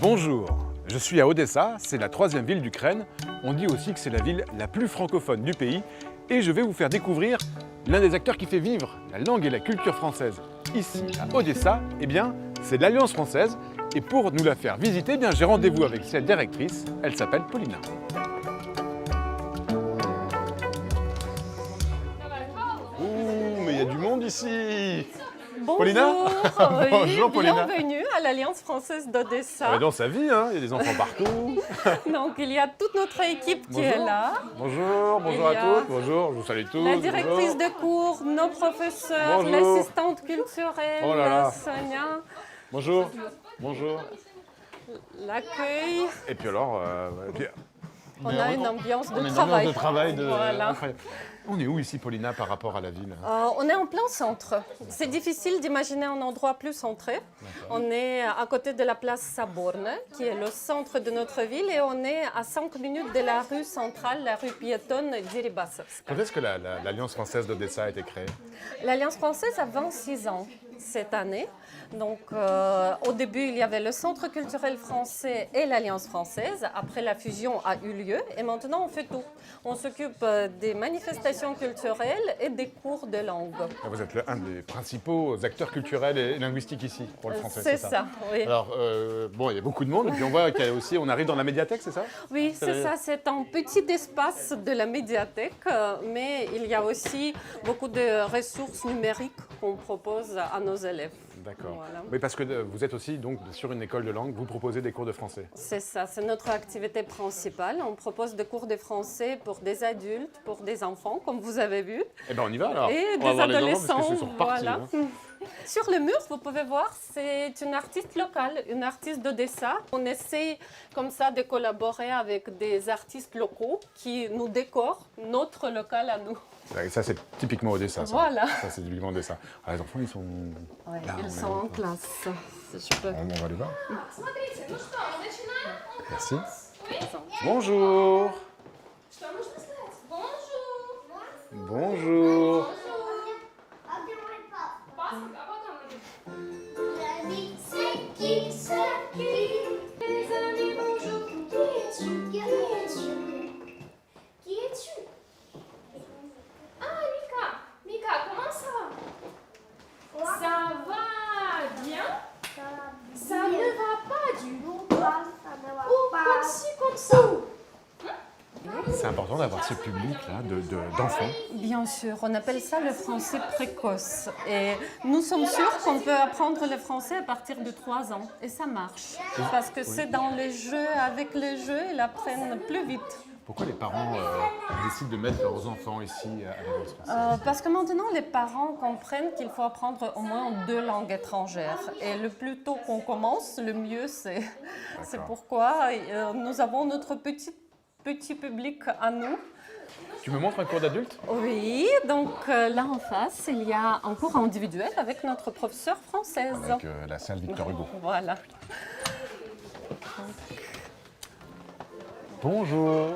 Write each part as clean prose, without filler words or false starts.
Bonjour, je suis à Odessa, c'est la 3e ville d'Ukraine. On dit aussi que c'est la ville la plus francophone du pays. Et je vais vous faire découvrir l'un des acteurs qui fait vivre la langue et la culture française. Ici, à Odessa, eh bien, c'est l'Alliance française. Et pour nous la faire visiter, eh bien, j'ai rendez-vous avec cette directrice. Elle s'appelle Paulina. Ouh, mais il y a du monde ici! Bonjour, Paulina. oui, Bonjour, Paulina. bienvenue à l'Alliance française d'Odessa. Dans sa vie, hein, il y a des enfants partout. Donc il y a toute notre équipe qui est là. Bonjour, bonjour Il y à a toutes, bonjour, je vous salue tous. La directrice bonjour. de cours, nos professeurs, Bonjour. l'assistante culturelle, Oh là là. Sonia, Bonjour, bonjour. l'accueil. Et puis alors, On a une ambiance de on a une travail. ambiance de travail Voilà. incroyable. On est où ici, Paulina, par rapport à la ville? On est en plein centre. C'est difficile d'imaginer un endroit plus centré. On est à côté de la place Saborne, qui est le centre de notre ville, et on est à 5 minutes de la rue centrale, la rue piétonne d'Iribasovsk. Quand est-ce que l'Alliance française d'Odessa a été créée? L'Alliance française a 26 ans cette année. Donc, au début, il y avait le Centre culturel français et l'Alliance française. Après, la fusion a eu lieu et maintenant, on fait tout. On s'occupe des manifestations culturelles et des cours de langue. Vous êtes un des principaux acteurs culturels et linguistiques ici, pour le français, C'est ça, oui. Alors, bon, il y a beaucoup de monde, et puis on voit qu'il y a aussi, on arrive dans la médiathèque, c'est ça? Oui, c'est ça. C'est un petit espace de la médiathèque, mais il y a aussi beaucoup de ressources numériques qu'on propose à nos élèves. D'accord. Voilà. Oui, parce que vous êtes aussi donc sur une école de langue, vous proposez des cours de français. C'est ça, c'est notre activité principale. On propose des cours de français pour des adultes, pour des enfants, comme vous avez vu, Eh bien, on y va alors. et On va des voir les enfants, adolescents. parce qu'ils sont repartis, Voilà. hein. Sur le mur, vous pouvez voir, c'est une artiste locale, une artiste d'Odessa. On essaie comme ça de collaborer avec des artistes locaux qui nous décorent notre local à nous. Et ça, c'est typiquement Odessa. Ça. Voilà. Ça, c'est typiquement Odessa. Ah, les enfants, ils sont Ouais, là. ils on sont est- en classe. Si je peux. On va les voir. Смотрите, ну что, мы начинаем? Merci. Bonjour. Что нужно сказать? Bonjour. Bonjour. Пасок, а потом les amis, bonjour. Qui es-tu? Ah, Mika. Mika, comment ça va? Ça va bien? Ça ne va pas du tout. Oh, comme ci, comme ça. C'est important d'avoir ce public-là d'enfants. Bien sûr, on appelle ça le français précoce. Et nous sommes sûrs qu'on peut apprendre le français à partir de 3 ans. Et ça marche. Parce que c'est dans les jeux, avec les jeux, ils apprennent plus vite. Pourquoi les parents décident de mettre leurs enfants ici à l'Alliance française? Parce que maintenant, les parents comprennent qu'il faut apprendre au moins 2 langues étrangères. Et le plus tôt qu'on commence, le mieux c'est. C'est pourquoi nous avons notre petit public à nous. Tu me montres un cours d'adulte? Oui, donc là en face, il y a un cours individuel avec notre professeure française. Avec la salle Victor Hugo. Voilà. Bonjour.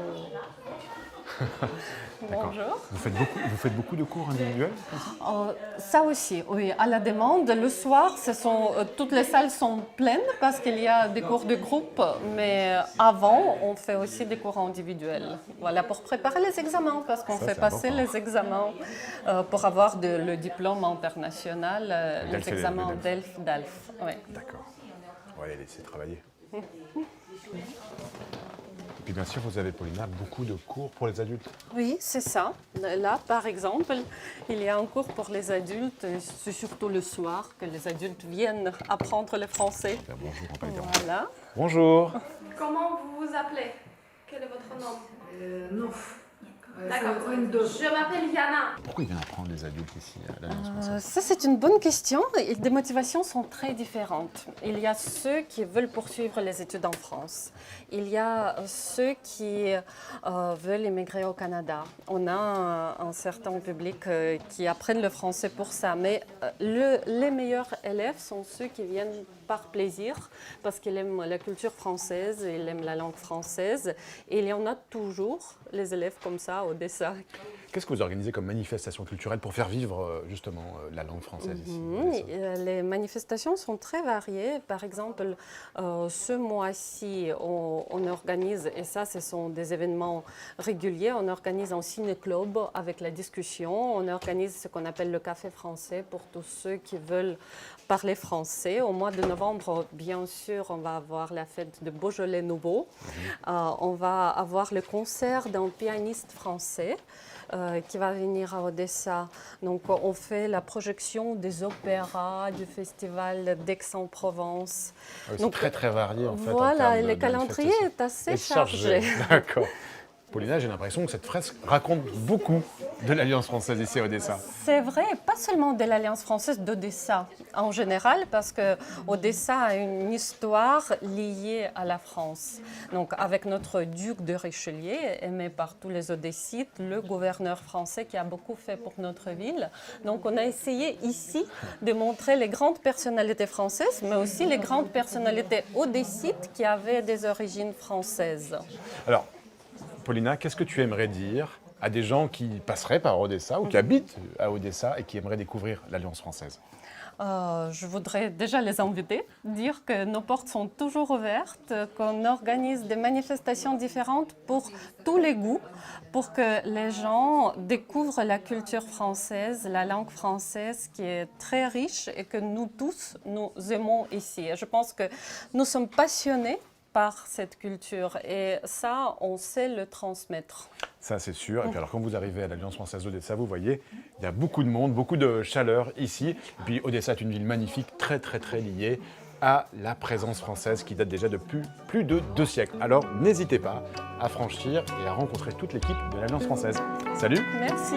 Bonjour. Vous faites beaucoup de cours individuels? Ça aussi, oui, à la demande. Le soir, toutes les salles sont pleines parce qu'il y a des cours de groupe, mais avant, on fait aussi des cours individuels. Voilà, pour préparer les examens, parce qu'on fait c'est passer important. les examens pour avoir le diplôme international, les DELF et examens le DELF. Oui. D'accord. On va les laisser travailler. Et puis bien sûr, vous avez, Paulina, beaucoup de cours pour les adultes. Oui, c'est ça. Là, par exemple, il y a un cours pour les adultes. C'est surtout le soir que les adultes viennent apprendre le français. Bonjour, on va pas les déranger. Voilà. Bonjour. Comment vous vous appelez? Quel est votre nom? Non. D'accord. Je m'appelle Yana. Pourquoi ils viennent apprendre les adultes ici à l'Alliance française? Ça, c'est une bonne question. Et les motivations sont très différentes. Il y a ceux qui veulent poursuivre les études en France. Il y a ceux qui veulent immigrer au Canada. On a un certain public qui apprennent le français pour ça. Mais les meilleurs élèves sont ceux qui viennent par plaisir, parce qu'ils aiment la culture française, ils aiment la langue française. Et il y en a toujours, les élèves comme ça, à Odessa. Qu'est-ce que vous organisez comme manifestation culturelle pour faire vivre justement la langue française ici? Les manifestations sont très variées. Par exemple, ce mois-ci, on organise, et ça, ce sont des événements réguliers, on organise un ciné-club avec la discussion. On organise ce qu'on appelle le café français pour tous ceux qui veulent parler français. Au mois de novembre, bien sûr, on va avoir la fête de Beaujolais Nouveau. On va avoir le concert d'un pianiste français qui va venir à Odessa. Donc, on fait la projection des opéras du festival d'Aix-en-Provence. C'est très très varié en fait. Voilà, le calendrier est assez chargé. D'accord. Paulina, j'ai l'impression que cette fresque raconte beaucoup de l'Alliance française ici à Odessa. C'est vrai, pas seulement de l'Alliance française, d'Odessa en général, parce que Odessa a une histoire liée à la France. Donc, avec notre duc de Richelieu, aimé par tous les Odessites, le gouverneur français qui a beaucoup fait pour notre ville. Donc, on a essayé ici de montrer les grandes personnalités françaises, mais aussi les grandes personnalités odessites qui avaient des origines françaises. Alors, Paulina, qu'est-ce que tu aimerais dire à des gens qui passeraient par Odessa ou qui habitent à Odessa et qui aimeraient découvrir l'Alliance française? Je voudrais déjà les inviter, dire que nos portes sont toujours ouvertes, qu'on organise des manifestations différentes pour tous les goûts, pour que les gens découvrent la culture française, la langue française qui est très riche et que nous tous, nous aimons ici. Et je pense que nous sommes passionnés par cette culture et ça, on sait le transmettre. Ça, c'est sûr. Et puis alors, quand vous arrivez à l'Alliance française d'Odessa, vous voyez, il y a beaucoup de monde, beaucoup de chaleur ici. Et puis Odessa est une ville magnifique, très très très liée à la présence française qui date déjà depuis plus de 2 siècles. Alors, n'hésitez pas à franchir et à rencontrer toute l'équipe de l'Alliance française. Salut! Merci!